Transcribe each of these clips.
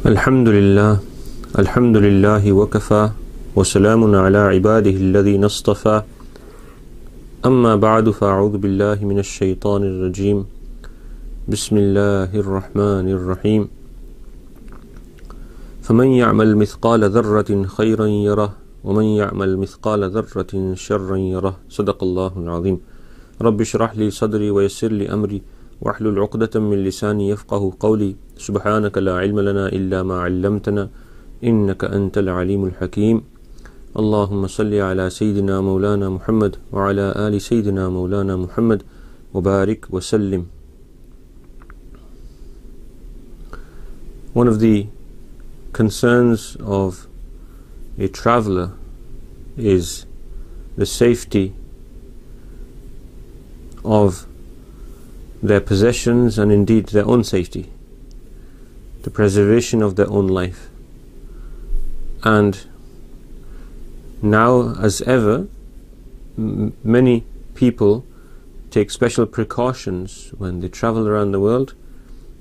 Alhamdulillah, alhamdulillahi wa kafa, wa salamun ala ibadihi alladhina istafa. Amma ba'du, fa'udhu billahi minash shaytanir rajim. Bismillahir rahmanir rahim. فمن يعمل مثقال ذرة خيرا يره ومن يعمل مثقال ذرة شرا يره. صدق الله العظيم. رب اشرح لي صدري ويسر لي أمري واحلل عقدة من لساني يفقه قولي. سبحانك لا علم لنا إلا ما علمتنا إنك أنت العليم الحكيم. اللهم صل على سيدنا مولانا محمد وعلى آل سيدنا مولانا محمد وبارك وسلم. One of the concerns of a traveler is the safety of their possessions and indeed their own safety, the preservation of their own life. And now as ever, many people take special precautions when they travel around the world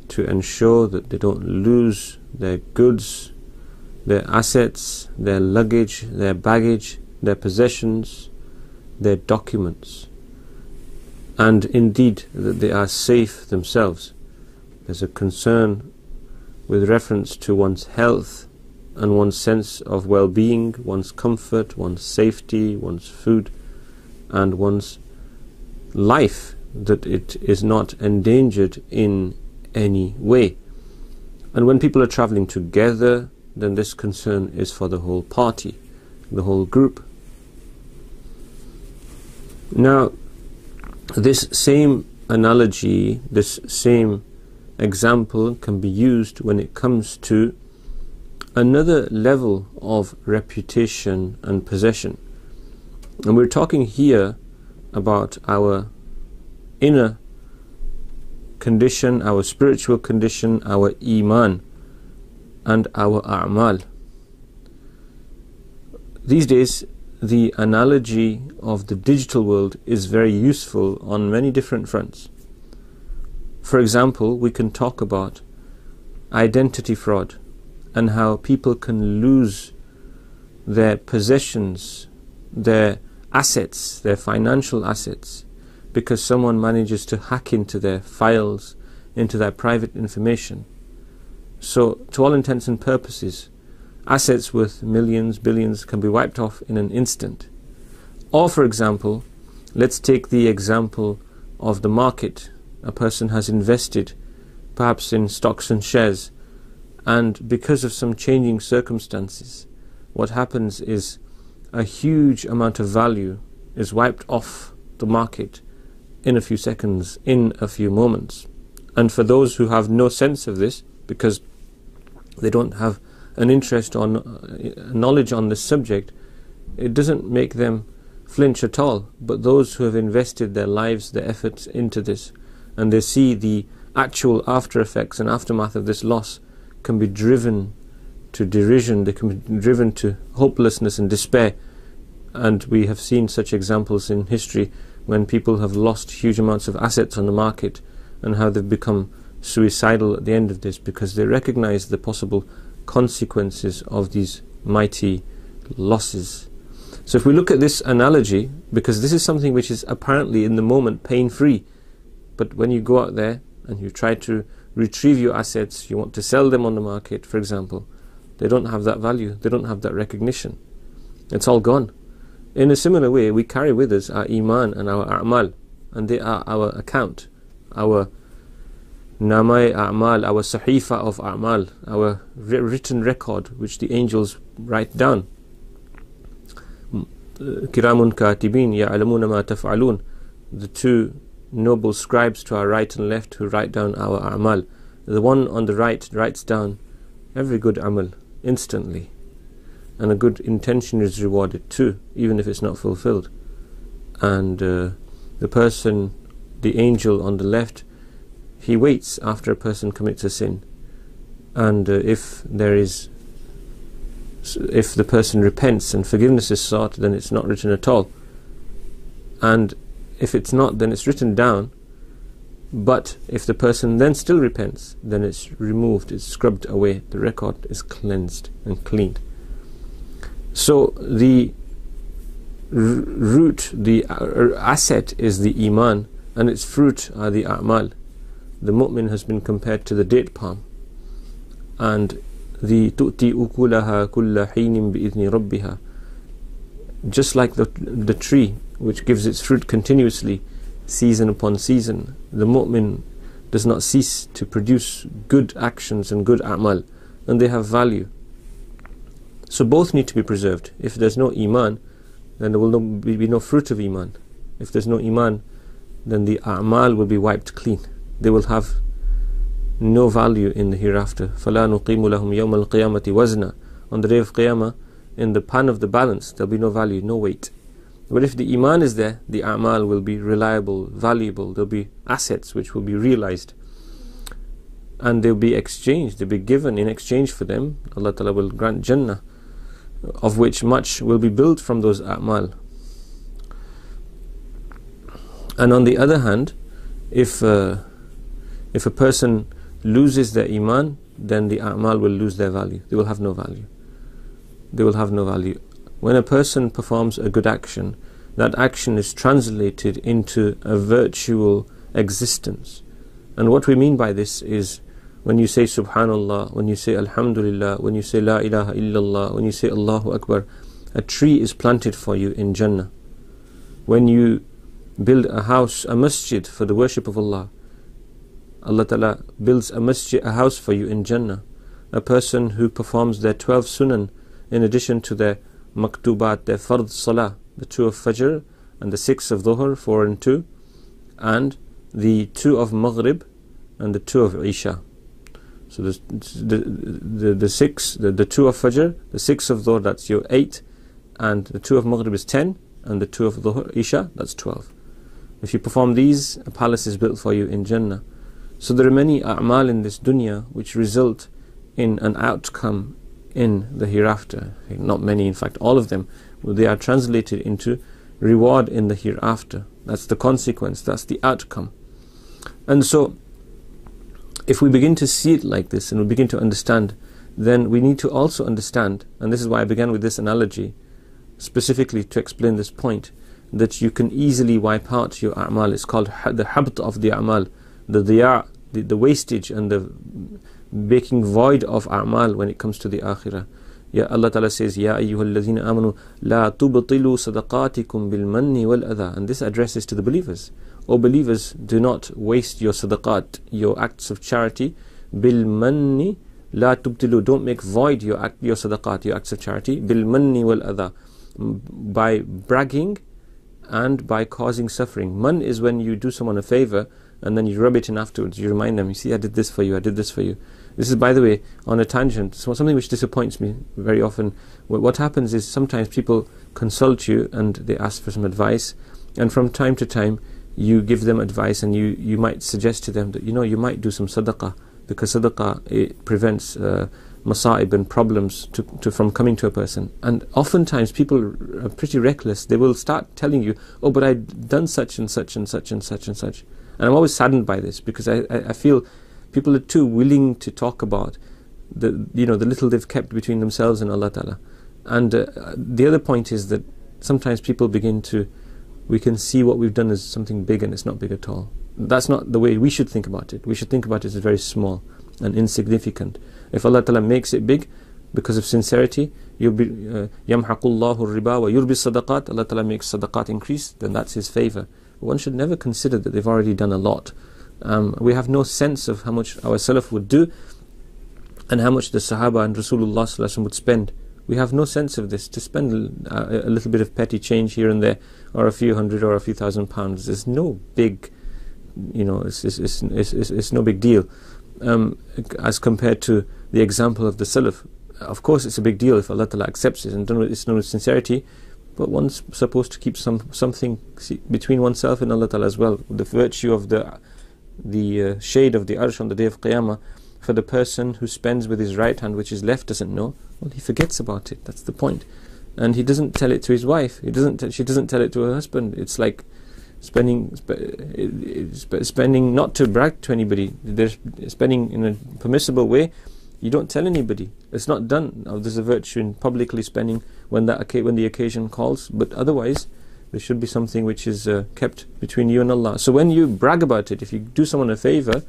to ensure that they don't lose their goods, their assets, their luggage, their baggage, their possessions, their documents, and indeed that they are safe themselves. There's a concern with reference to one's health and one's sense of well-being, one's comfort, one's safety, one's food, and one's life, that it is not endangered in any way. And when people are traveling together, then this concern is for the whole party, the whole group. Now, this same analogy, this same example can be used when it comes to another level of reputation and possession. And we're talking here about our inner condition, our spiritual condition, our Imaan and our A'mal. These days, the analogy of the digital world is very useful on many different fronts. For example, we can talk about identity fraud and how people can lose their possessions, their assets, their financial assets, because someone manages to hack into their files, into their private information. So, to all intents and purposes, assets worth millions, billions can be wiped off in an instant. Or, for example, let's take the example of the market. A person has invested perhaps in stocks and shares, and because of some changing circumstances, what happens is a huge amount of value is wiped off the market in a few seconds, in a few moments. And for those who have no sense of this, because they don't have an interest or knowledge on this subject, it doesn't make them flinch at all. But those who have invested their lives, their efforts into this, and they see the actual after effects and aftermath of this loss, can be driven to derision, they can be driven to hopelessness and despair. And we have seen such examples in history when people have lost huge amounts of assets on the market, and how they've become suicidal at the end of this, because they recognize the possible consequences of these mighty losses. So if we look at this analogy, because this is something which is apparently in the moment pain-free, but when you go out there and you try to retrieve your assets, you want to sell them on the market, for example, they don't have that value, they don't have that recognition. It's all gone. In a similar way, we carry with us our Iman and our A'mal, and they are our account, our Namai A'mal, our Sahifa of A'mal, our written record which the angels write down. Kiramun Katibin Ya'lamuna ma taf'alun, the two noble scribes to our right and left who write down our A'mal. The one on the right writes down every good Amal instantly, and a good intention is rewarded too, even if it's not fulfilled. And the person, the angel on the left, he waits after a person commits a sin, and if the person repents and forgiveness is sought, then it's not written at all. And if it's not, then it's written down, But if the person then still repents, then it's removed, it's scrubbed away, the record is cleansed and cleaned. So the root, the asset is the Iman, and its fruit are the A'mal. The mu'min has been compared to the date palm, and the tu'ti ukulaha kulla heenin bi'idhni rabbiha, just like the tree which gives its fruit continuously, season upon season. The mu'min does not cease to produce good actions and good a'mal, and they have value. So both need to be preserved. If there's no Iman, then there will be no fruit of Iman. If there's no Iman, then the a'mal will be wiped clean. They will have no value in the hereafter. فَلَا نُقِيمُ لَهُمْ يَوْمَ الْقِيَامَةِ وَزْنًا. On the day of Qiyamah, in the pan of the balance, there will be no value, no weight. But if the Iman is there, the a'mal will be reliable, valuable. There will be assets which will be realized, and they will be exchanged, they will be given in exchange for them. Allah Ta'ala will grant Jannah, of which much will be built from those a'mal. And on the other hand, if a person loses their Iman, then the a'mal will lose their value. They will have no value. They will have no value. When a person performs a good action, that action is translated into a virtual existence. And what we mean by this is, when you say Subhanallah, when you say Alhamdulillah, when you say La ilaha illallah, when you say Allahu Akbar, a tree is planted for you in Jannah. When you build a house, a masjid for the worship of Allah, Allah Ta'ala builds a masjid, a house for you in Jannah. A person who performs their 12 sunan in addition to their maktubat, their fard salah, the 2 of Fajr and the 6 of Dhuhr, 4 and 2, and the 2 of Maghrib and the 2 of Isha. So the 6, the 2 of Fajr, the 6 of Dhuhr, that's your 8, and the 2 of Maghrib is 10, and the 2 of Dhuhr, Isha, that's 12. If you perform these, a palace is built for you in Jannah. So there are many a'mal in this dunya which result in an outcome in the hereafter. Not many, in fact all of them, they are translated into reward in the hereafter. That's the consequence, that's the outcome. And so if we begin to see it like this and we begin to understand, then we need to also understand, and this is why I began with this analogy specifically to explain this point, that you can easily wipe out your a'mal. It's called the habt of the a'mal, the wastage and the making void of a'mal when it comes to the akhirah. Ya Allah Ta'ala says, Ya ayyuhalladhina amanu la tubtilu sadaqatikum bil manni wal adha. And this addresses to the believers. O believers, do not waste your sadaqat, your acts of charity. Bil manni la tubtilu. Don't make void your sadaqat, your acts of charity. Bil manni wal adha. By bragging and by causing suffering. Man is when you do someone a favor and then you rub it in afterwards. You remind them, you see, I did this for you, I did this for you. This is, by the way, on a tangent, something which disappoints me very often. What happens is sometimes people consult you and they ask for some advice, and from time to time you give them advice, and you might suggest to them that, you might do some sadaqah, because sadaqah, it prevents masa'ib and problems from coming to a person. And oftentimes people are pretty reckless. They will start telling you, oh, but I've done such and such and such and such and such. And I'm always saddened by this, because I feel people are too willing to talk about the little they've kept between themselves and Allah Ta'ala. And the other point is that sometimes people we can see what we've done as something big, and it's not big at all. That's not the way we should think about it. We should think about it as very small and insignificant. If Allah Ta'ala makes it big because of sincerity, you'll be yamhaqullahu riba wa yurbi sadaqat. Allah Ta'ala makes sadaqat increase, then that's His favor. One should never consider that they've already done a lot. We have no sense of how much our Salaf would do and how much the Sahaba and Rasulullah ﷺ would spend. We have no sense of this. To spend a little bit of petty change here and there, or a few hundred or a few £1,000s, is no big, it's no big deal as compared to the example of the Salaf. Of course, it's a big deal if Allah Ta'ala accepts it and done with sincerity. But one's supposed to keep something between oneself and Allah Ta'ala as well. The virtue of the shade of the arsh on the day of Qiyamah, for the person who spends with his right hand, which his left doesn't know, well, he forgets about it. That's the point. And he doesn't tell it to his wife. She doesn't tell it to her husband. It's like spending not to brag to anybody. They're spending in a permissible way. You don't tell anybody. It's not done. There's a virtue in publicly spending when the occasion calls, but otherwise there should be something which is kept between you and Allah. So when you brag about it, if you do someone a favor,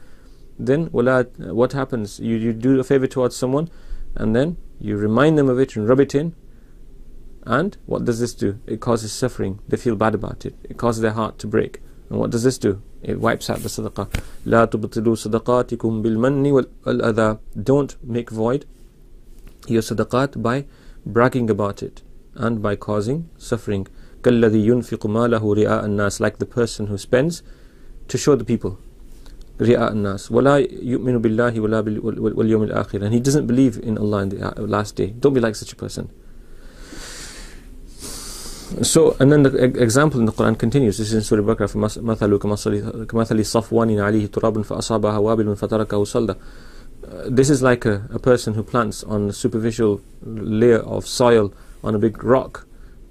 then what happens? You do a favor towards someone, and then you remind them of it and rub it in, and what does this do? It causes suffering. They feel bad about it. It causes their heart to break. And what does this do? It wipes out the sadaqah. Law تبطلوا صدقاتكم بالمن والأذى. Don't make void your sadaqat by bragging about it and by causing suffering. كالذي ينفق ماله رئاء الناس, like the person who spends to show the people. رئاء الناس ولا يؤمن بالله ولا واليوم الآخر, and he doesn't believe in Allah in the last day. Don't be like such a person. So, and then the example in the Quran continues. This is in Surah Baqarah. فَمَثَلُ كَمَثَلِ صَفْوَانٍ عَلَيْهِ تُرَابٌ فَأَصَابَهَا وَابِلٌ فَتَرَكَهُ صَلْدًا. This is like a person who plants on a superficial layer of soil on a big rock,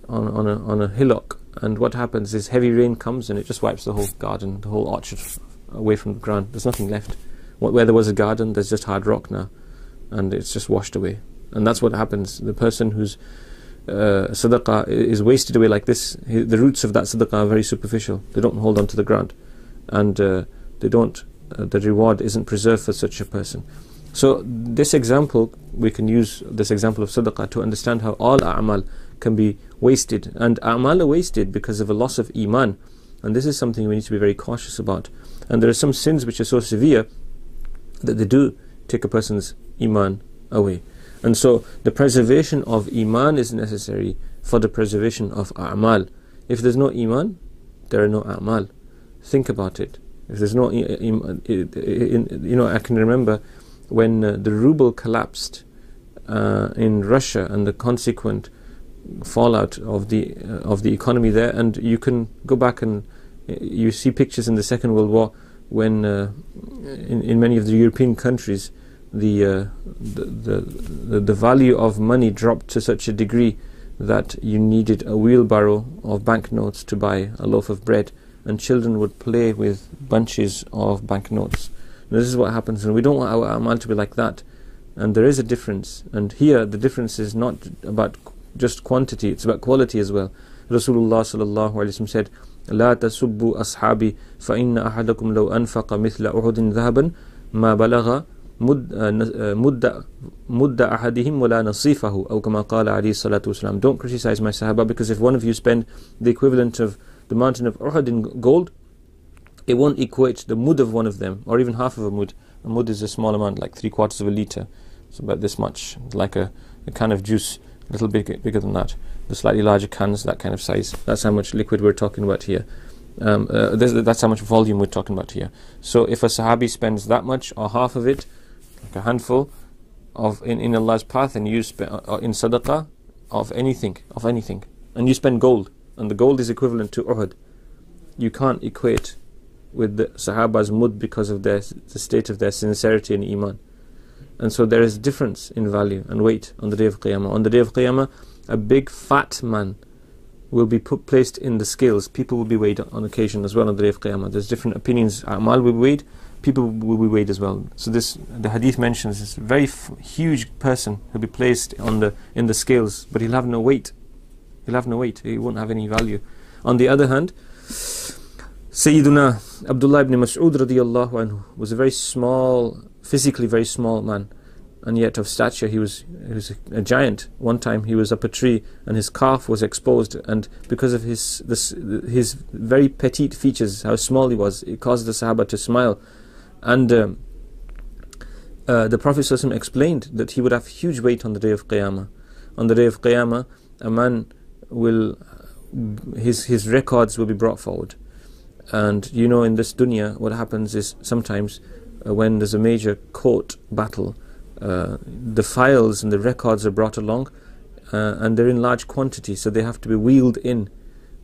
on a hillock, and what happens is heavy rain comes and it just wipes the whole garden, the whole orchard away from the ground. There's nothing left. Where there was a garden, there's just hard rock now, and it's just washed away. And that's what happens. The person whose sadaqah is wasted away like this, the roots of that sadaqah are very superficial. They don't hold on to the ground, and the reward isn't preserved for such a person. So this example, we can use this example of sadaqah to understand how all a'mal can be wasted, and a'mal are wasted because of a loss of iman, and this is something we need to be very cautious about. And there are some sins which are so severe that they do take a person's iman away. And so the preservation of iman is necessary for the preservation of a'mal. If there's no iman, there are no a'mal. Think about it. If there's no iman, I can remember when the ruble collapsed in Russia, and the consequent fallout of the economy there, and you can go back and you see pictures in the Second World War when in many of the European countries the value of money dropped to such a degree that you needed a wheelbarrow of banknotes to buy a loaf of bread, and children would play with bunches of banknotes. This is what happens, and we don't want our amal to be like that. And there is a difference, and here the difference is not about just quantity, it's about quality as well. Rasulullah sallallahu alaihi wasallam said, لا تسبوا أصحابي فإن أحدكم لو أنفق مثل أحد ذهبا ما بلغ مد أحدهم ولا نصيفه أو كما قال عليه الصلاة والسلام. Don't criticize my Sahaba, because if one of you spend the equivalent of the mountain of Uhud in gold, it won't equate the mud of one of them, or even half of a mud. A mud is a small amount, like 3/4 of a litre. It's about this much, like a can of juice, a little bit bigger than that. The slightly larger cans, that kind of size. That's how much liquid we're talking about here. That's how much volume we're talking about here. So if a Sahabi spends that much, or half of it, like a handful of in Allah's path, and you spend in sadaqah of anything, and you spend gold, and the gold is equivalent to Uhud, you can't equate with the Sahaba's mud because of the state of their sincerity and iman. And so there is a difference in value and weight on the day of Qiyamah. On the day of Qiyamah, a big fat man will be placed in the scales. People will be weighed on occasion as well on the day of Qiyamah. There's different opinions. A'mal will be weighed, people will be weighed as well. So the hadith mentions this very huge person who'll be placed in the scales, but he'll have no weight. He won't have any value. On the other hand, Sayyiduna Abdullah ibn Mas'ud radiyallahu anhu was a very small, physically very small man, and yet of stature he was a giant. One time he was up a tree and his calf was exposed, and because of his very petite features, how small he was, it caused the Sahaba to smile. And the Prophet ﷺ explained that he would have huge weight on the day of Qiyamah. On the day of Qiyamah, a man will, his records will be brought forward. And in this dunya, what happens is sometimes when there's a major court battle, the files and the records are brought along, and they're in large quantity, so they have to be wheeled in.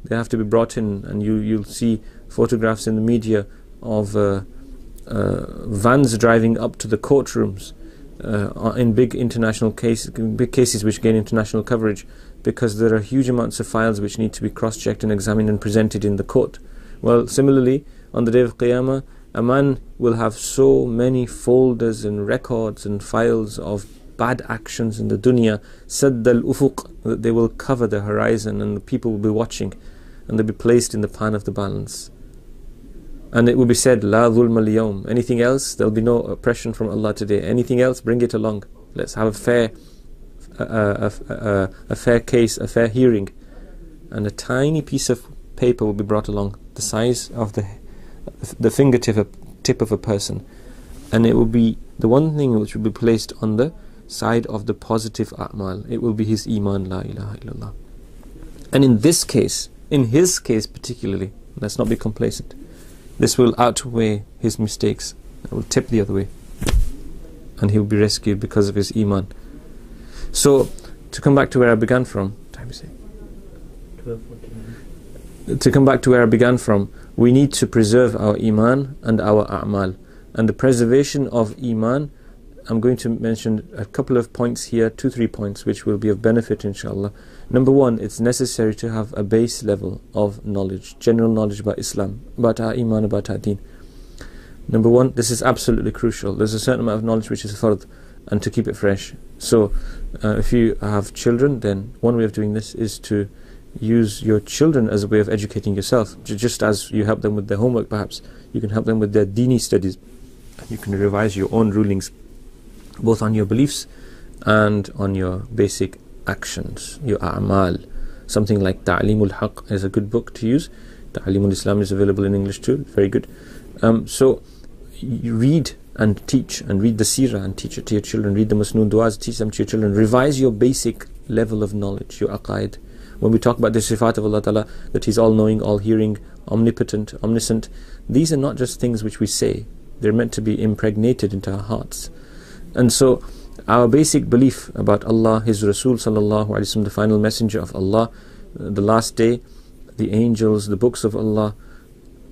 They have to be brought in, and you'll see photographs in the media of vans driving up to the courtrooms in big international cases which gain international coverage, because there are huge amounts of files which need to be cross-checked and examined and presented in the court. Well, similarly, on the day of Qiyamah, a man will have so many folders and records and files of bad actions in the dunya, sadd al-ufuq, that they will cover the horizon and the people will be watching, and they'll be placed in the pan of the balance. And it will be said, La dhulma al-yawm. Anything else, there'll be no oppression from Allah today. Anything else, bring it along. Let's have a fair case, a fair hearing. And a tiny piece of paper will be brought along, the size of the fingertip of a person. And it will be the one thing which will be placed on the side of the positive a'mal. It will be his Iman, La ilaha illallah. And in this case, in his case particularly, let's not be complacent, this will outweigh his mistakes. It will tip the other way, and he will be rescued because of his Iman. So, to come back to where I began from, time is it? 12:49. To come back to where I began from, we need to preserve our Iman and our A'mal. And the preservation of Iman, I'm going to mention a couple of points here, 2-3 points, which will be of benefit inshallah. Number one, it's necessary to have a base level of knowledge, general knowledge about Islam, about our Iman, about our Deen. Number one, this is absolutely crucial. There's a certain amount of knowledge which is fard, and to keep it fresh. So, if you have children, then one way of doing this is to use your children as a way of educating yourself. Just as you help them with their homework, perhaps, you can help them with their Deeni studies. You can revise your own rulings, both on your beliefs and on your basic actions, your a'mal. Something like Ta'limul Haq is a good book to use. Ta'limul Islam is available in English too, very good. So you read and teach, and read the seerah and teach it to your children. Read the Masnoon Du'as, teach them to your children. Revise your basic level of knowledge, your aqaid. When we talk about the sifat of Allah Ta'ala, that He's all-knowing, all-hearing, omnipotent, omniscient, these are not just things which we say. They're meant to be impregnated into our hearts. And so our basic belief about Allah, His Rasul sallallahu alaihi wasallam, the final messenger of Allah, the last day, the angels, the books of Allah,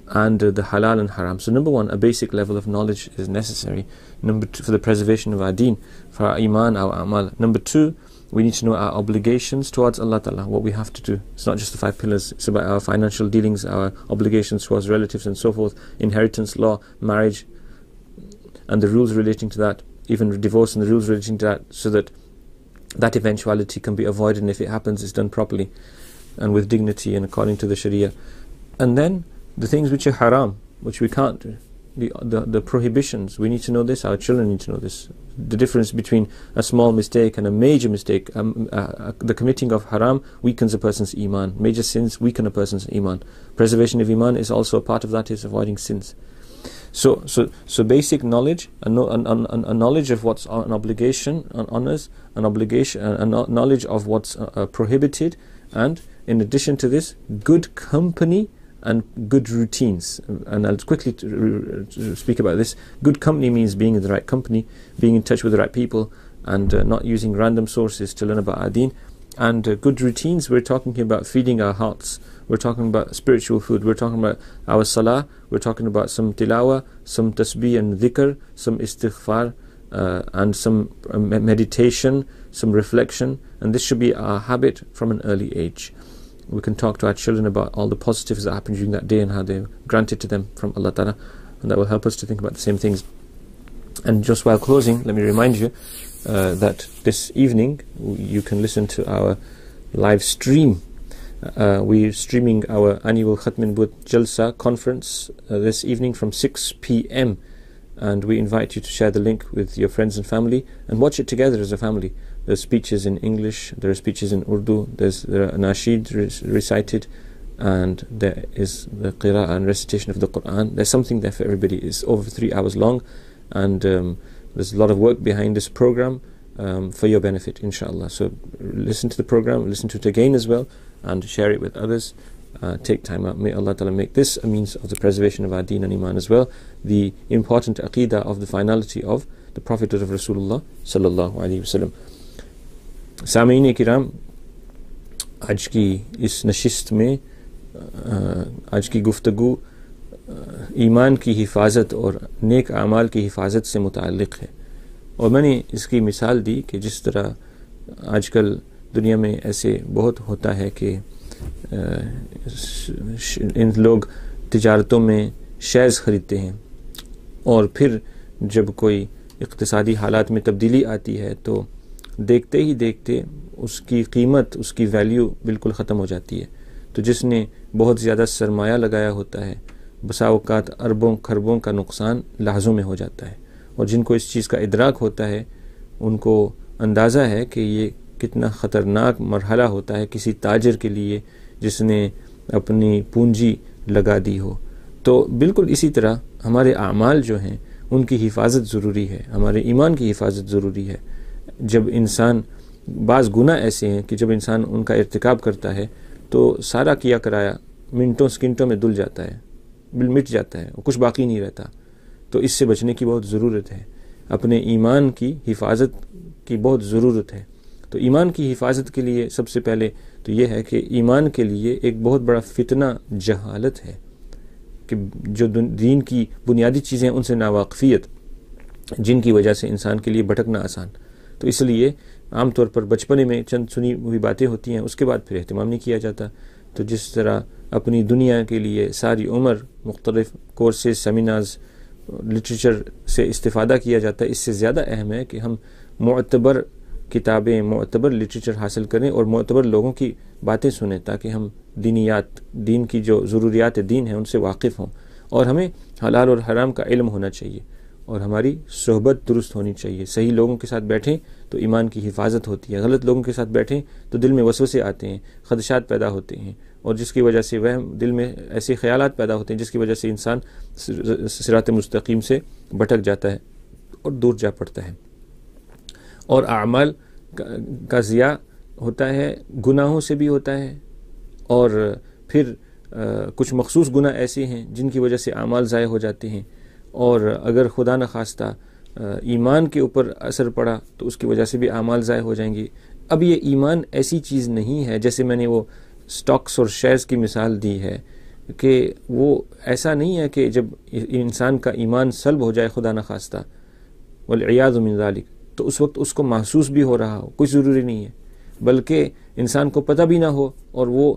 and the halal and haram. So number one, a basic level of knowledge is necessary. Number two, for the preservation of our deen, for our iman, our amal. Number two, we need to know our obligations towards Allah Ta'ala, what we have to do. It's not just the 5 pillars, it's about our financial dealings, our obligations towards relatives and so forth, inheritance law, marriage, and the rules relating to that, even divorce and the rules relating to that, so that that eventuality can be avoided, and if it happens, it's done properly and with dignity and according to the Sharia. And then the things which are haram, which we can't do, the prohibitions, we need to know this, our children need to know this. The difference between a small mistake and a major mistake. The committing of haram weakens a person's iman. Major sins weaken a person's iman. Preservation of iman is also a part of that, is avoiding sins. So basic knowledge, a knowledge of what's an obligation on us, an obligation, a knowledge of what's prohibited, and in addition to this, good company and good routines. And I'll quickly speak about this. Good company means being in the right company, being in touch with the right people, and not using random sources to learn about our deen. And good routines, we're talking here about feeding our hearts. We're talking about spiritual food. We're talking about our salah. We're talking about some tilawah, some tasbih and dhikr, some istighfar, and some meditation, some reflection. And this should be our habit from an early age. We can talk to our children about all the positives that happen during that day and how they're granted to them from Allah Ta'ala, and that will help us to think about the same things. And just while closing, let me remind you that this evening you can listen to our live stream. We're streaming our annual Khatmin Buddh Jalsa conference this evening from 6 p.m. and we invite you to share the link with your friends and family and watch it together as a family. There's speeches in English, there are speeches in Urdu, there are nasheed recited, and there is the qira'ah and recitation of the Quran. There's something there for everybody. It's over 3 hours long, and there's a lot of work behind this program for your benefit, inshallah. So listen to the program, listen to it again as well, and share it with others. Take time out. May Allah Ta'ala make this a means of the preservation of our deen and iman as well. The important aqidah of the finality of the prophethood of Rasulullah sallallahu alaihi wasallam. सामीन किराम, आज की इस नशिस्त में आज की गुफ्तगू ईमान की हिफाजत और नेक आमाल की हिफाजत से मुताल्लिक़ है। और मैंने इसकी मिसाल दी कि जिस तरह आजकल दुनिया में ऐसे बहुत होता है कि इन लोग تجارتوں میں شیئرز خریدتے ہیں، اور پھر جب کوئی اقتصادی حالات میں تبدیلی آتی ہے تو دیکھتے ہی دیکھتے اس کی قیمت، اس کی ویلیو بالکل ختم ہو جاتی ہے. تو جس نے بہت زیادہ سرمایہ لگایا ہوتا ہے، بسا اوقات اربوں خربوں کا نقصان لحظوں میں ہو جاتا ہے. اور جن کو اس چیز کا ادراک ہوتا ہے ان کو اندازہ ہے کہ یہ کتنا خطرناک مرحلہ ہوتا ہے کسی تاجر کے لیے جس نے اپنی پونجی لگا دی ہو. تو بالکل اسی طرح ہمارے اعمال جو ہیں ان کی حفاظت ضروری ہے، ہمارے ایمان کی حفاظت ضروری ہے. جب انسان، بعض گناہ ایسے ہیں کہ جب انسان ان کا ارتکاب کرتا ہے تو سارا کیا کرایا منٹوں سکنٹوں میں دل جاتا ہے، مٹ جاتا ہے، کچھ باقی نہیں رہتا. تو اس سے بچنے کی بہت ضرورت ہے، اپنے ایمان کی حفاظت کی بہت ضرورت ہے. تو ایمان کی حفاظت کے لیے سب سے پہلے تو یہ ہے کہ ایمان کے لیے ایک بہت بڑا فتنہ جہالت ہے، کہ جو دین کی بنیادی چیزیں ان سے ناواقفیت، جن کی وجہ سے انسان کے لیے بھٹکنا آسان. تو اس لیے عام طور پر بچپنے میں چند سنی ہوئی باتیں ہوتی ہیں، اس کے بعد پھر اہتمام نہیں کیا جاتا. تو جس طرح اپنی دنیا کے لیے ساری عمر مختلف کورسز، سیمینارز، لٹریچر سے استفادہ کیا جاتا ہے، اس سے زیادہ اہم ہے کہ ہم معتبر کتابیں، معتبر لٹریچر حاصل کریں اور معتبر لوگوں کی باتیں سنیں، تاکہ ہم دینیات، دین کی جو ضروریات دین ہیں ان سے واقف ہوں. اور ہمیں حلال اور حرام کا علم ہونا چاہیے، اور ہماری صحبت درست ہونی چاہیے. صحیح لوگوں کے ساتھ بیٹھیں تو ایمان کی حفاظت ہوتی ہے، غلط لوگوں کے ساتھ بیٹھیں تو دل میں وسوسے آتے ہیں، خدشات پیدا ہوتے ہیں، اور جس کی وجہ سے وہم، دل میں ایسے خیالات پیدا ہوتے ہیں جس کی وجہ سے انسان صراط مستقیم سے بھٹک جاتا ہے اور دور جا پڑتا ہے. اور اعمال کا ضیاع ہوتا ہے، گناہوں سے بھی ہوتا ہے، اور پھر کچھ مخصوص گناہ ایسے ہیں جن کی وجہ سے اعمال ضائع ہو جاتے ہیں. اور اگر خدا نخواستہ ایمان کے اوپر اثر پڑا تو اس کی وجہ سے بھی اعمال ضائع ہو جائیں گی. اب یہ ایمان ایسی چیز نہیں ہے، جیسے میں نے وہ سٹاکس اور شیئرز کی مثال دی ہے، کہ وہ ایسا نہیں ہے کہ جب انسان کا ایمان سلب ہو جائے خدا نخواستہ والعیاذ من ذالک تو اس وقت اس کو محسوس بھی ہو رہا ہو، کچھ ضروری نہیں ہے، بلکہ انسان کو پتہ بھی نہ ہو، اور وہ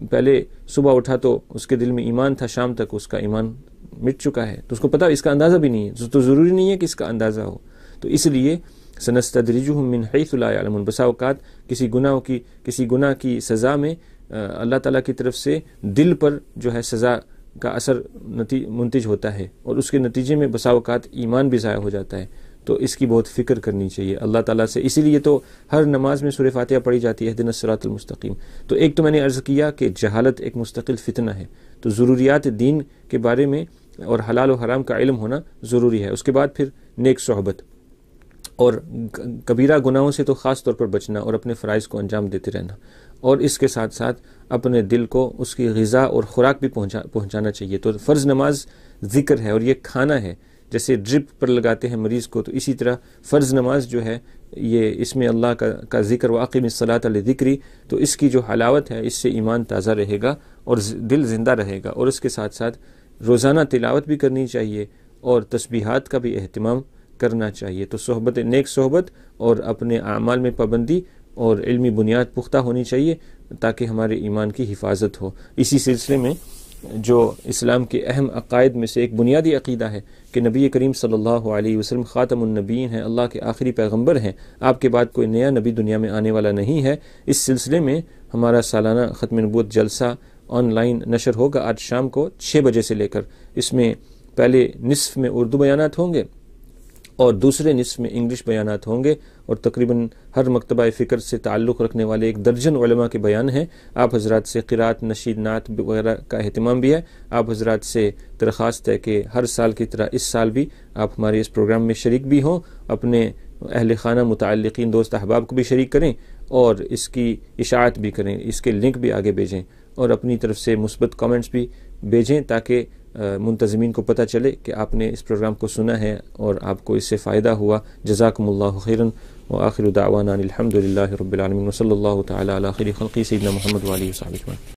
پہلے صبح اٹھا تو اس کے دل میں ایمان تھا، شام تک اس کا ایمان مٹ چکا ہے، تو اس کو پتہ، اس کا اندازہ بھی نہیں ہے. تو ضروری نہیں ہے کہ اس کا اندازہ ہو. تو اس لیے سنستدرجہم من حیث لا یعلمون، بسا اوقات کسی گناہ کی سزا میں اللہ تعالیٰ کی طرف سے دل پر جو ہے سزا کا اثر منتج ہوتا ہے، اور اس کے نتیجے میں بسا اوقات ایمان بھی ضائع ہو جاتا ہے. تو اس کی بہت فکر کرنی چاہیے اللہ تعالیٰ سے. اسی لیے تو ہر نماز میں سورہ فاتحہ پڑھی جاتی ہے، اہدنا الصراط المستقیم. تو ایک تو میں نے عرض کیا کہ جہالت ایک مستقل فتنہ ہے، تو ضروریات دین کے بارے میں اور حلال و حرام کا علم ہونا ضروری ہے. اس کے بعد پھر نیک صحبت، اور کبیرہ گناہوں سے تو خاص طور پر بچنا اور اپنے فرائض کو انجام دیتے رہنا، اور اس کے ساتھ ساتھ اپنے دل کو اس کی غذا اور خوراک بھی پہنچانا چاہیے. تو فرض نماز ذکر ہے اور یہ کھانا ہے، جیسے ڈرپ پر لگاتے ہیں مریض کو، تو اسی طرح فرض نماز جو ہے یہ اس میں اللہ کا ذکر، واقم الصلاۃ لذکری، تو اس کی جو حلاوت ہے اس سے ایمان تازہ رہے گا اور دل زندہ رہے گا. اور اس کے ساتھ ساتھ روزانہ تلاوت بھی کرنی چاہیے اور تسبیحات کا بھی اہتمام کرنا چاہیے. تو صحبت، نیک صحبت اور اپنے اعمال میں پابندی اور علمی بنیاد پختہ ہونی چاہیے تاکہ ہمارے ایمان کی حفاظت ہو. اسی سلسلے میں جو اسلام کے اہم عقائد میں سے ایک بنیادی عقیدہ ہے کہ نبی کریم صلی اللہ علیہ وسلم خاتم النبیین ہیں، اللہ کے آخری پیغمبر ہیں، آپ کے بعد کوئی نیا نبی دنیا میں آنے والا نہیں ہے. اس سلسلے میں ہمارا سالانہ ختم نبوت جلسہ آن لائن نشر ہوگا آج شام کو 6 بجے سے لے کر. اس میں پہلے نصف میں اردو بیانات ہوں گے اور دوسرے نصف میں انگلش بیانات ہوں گے، اور تقریباً ہر مکتبہ فکر سے تعلق رکھنے والے 1 درجن علماء کے بیان ہیں. آپ حضرات سے قرات، نشید، نعت وغیرہ کا اہتمام بھی ہے. آپ حضرات سے درخواست ہے کہ ہر سال کی طرح اس سال بھی آپ ہمارے اس پروگرام میں شریک بھی ہوں، اپنے اہل خانہ، متعلقین، دوست احباب کو بھی شریک کریں اور اس کی اشاعت بھی کریں، اس کے لنک بھی آگے بھیجیں، اور اپنی طرف سے مثبت کامنٹس بھی بھیجیں تاکہ منتظمین کو پتہ چلے کہ آپ نے اس پروگرام کو سنا ہے اور آپ کو اس سے فائدہ ہوا. جزاکم اللہ خیرا وآخر دعوانا الحمد للہ رب العالمین وصلی اللہ تعالی علی خیر خلقہ سیدنا محمد وآلہ وصحبہ اجمعین.